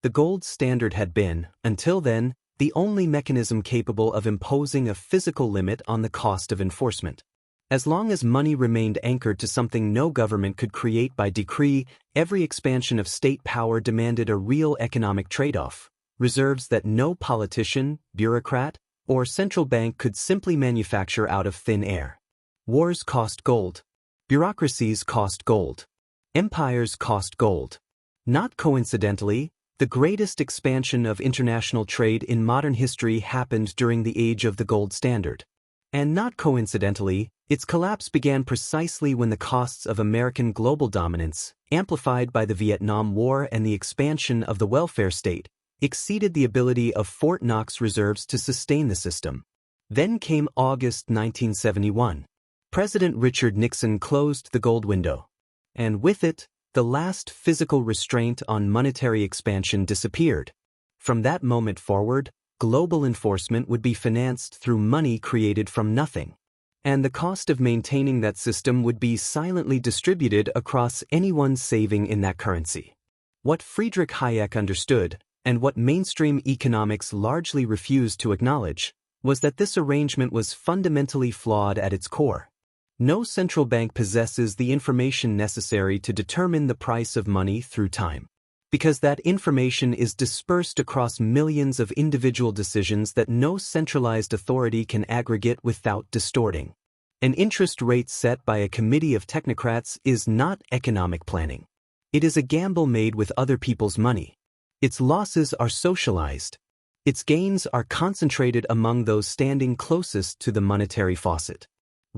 the gold standard had been, until then, the only mechanism capable of imposing a physical limit on the cost of enforcement. As long as money remained anchored to something no government could create by decree, every expansion of state power demanded a real economic trade-off, reserves that no politician, bureaucrat, or central bank could simply manufacture out of thin air. Wars cost gold. Bureaucracies cost gold. Empires cost gold. Not coincidentally, the greatest expansion of international trade in modern history happened during the age of the gold standard. And not coincidentally, its collapse began precisely when the costs of American global dominance, amplified by the Vietnam War and the expansion of the welfare state, exceeded the ability of Fort Knox reserves to sustain the system. Then came August 1971. President Richard Nixon closed the gold window. And with it, the last physical restraint on monetary expansion disappeared. From that moment forward, global enforcement would be financed through money created from nothing. And the cost of maintaining that system would be silently distributed across anyone saving in that currency. What Friedrich Hayek understood, and what mainstream economics largely refused to acknowledge, was that this arrangement was fundamentally flawed at its core. No central bank possesses the information necessary to determine the price of money through time, because that information is dispersed across millions of individual decisions that no centralized authority can aggregate without distorting. An interest rate set by a committee of technocrats is not economic planning. It is a gamble made with other people's money. Its losses are socialized. Its gains are concentrated among those standing closest to the monetary faucet.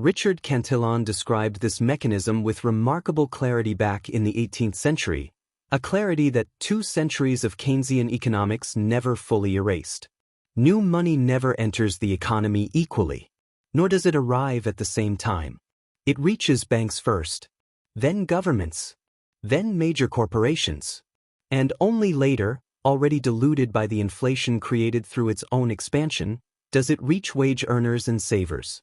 Richard Cantillon described this mechanism with remarkable clarity back in the 18th century, a clarity that 2 centuries of Keynesian economics never fully erased. New money never enters the economy equally, nor does it arrive at the same time. It reaches banks first, then governments, then major corporations, and only later, already diluted by the inflation created through its own expansion, does it reach wage earners and savers.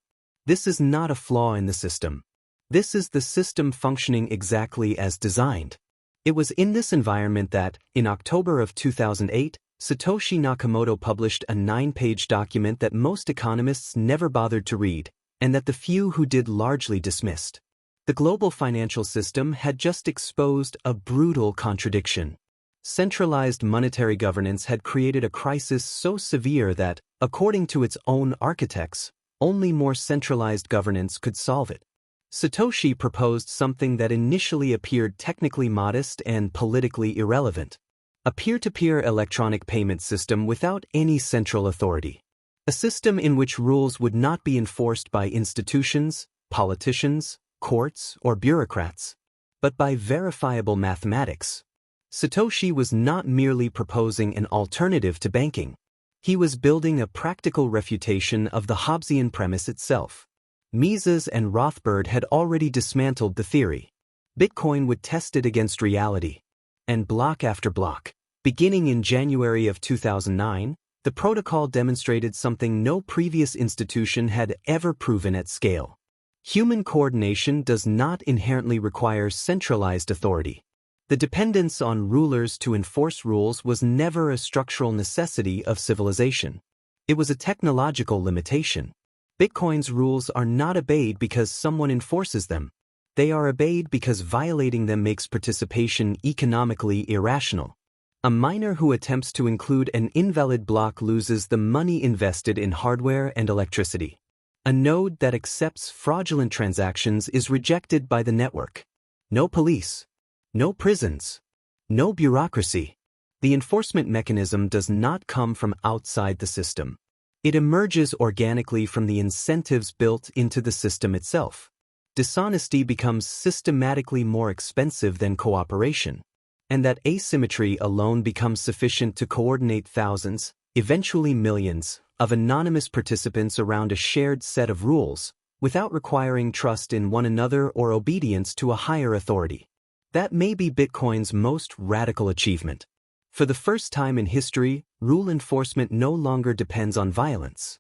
This is not a flaw in the system. This is the system functioning exactly as designed. It was in this environment that, in October of 2008, Satoshi Nakamoto published a 9-page document that most economists never bothered to read, and that the few who did largely dismissed. The global financial system had just exposed a brutal contradiction. Centralized monetary governance had created a crisis so severe that, according to its own architects, only more centralized governance could solve it. Satoshi proposed something that initially appeared technically modest and politically irrelevant: a peer-to-peer electronic payment system without any central authority. A system in which rules would not be enforced by institutions, politicians, courts, or bureaucrats, but by verifiable mathematics. Satoshi was not merely proposing an alternative to banking. He was building a practical refutation of the Hobbesian premise itself. Mises and Rothbard had already dismantled the theory. Bitcoin would test it against reality. And block after block, beginning in January of 2009, the protocol demonstrated something no previous institution had ever proven at scale. Human coordination does not inherently require centralized authority. The dependence on rulers to enforce rules was never a structural necessity of civilization. It was a technological limitation. Bitcoin's rules are not obeyed because someone enforces them. They are obeyed because violating them makes participation economically irrational. A miner who attempts to include an invalid block loses the money invested in hardware and electricity. A node that accepts fraudulent transactions is rejected by the network. No police. No prisons. No bureaucracy. The enforcement mechanism does not come from outside the system. It emerges organically from the incentives built into the system itself. Dishonesty becomes systematically more expensive than cooperation, and that asymmetry alone becomes sufficient to coordinate thousands, eventually millions, of anonymous participants around a shared set of rules, without requiring trust in one another or obedience to a higher authority. That may be Bitcoin's most radical achievement. For the first time in history, rule enforcement no longer depends on violence.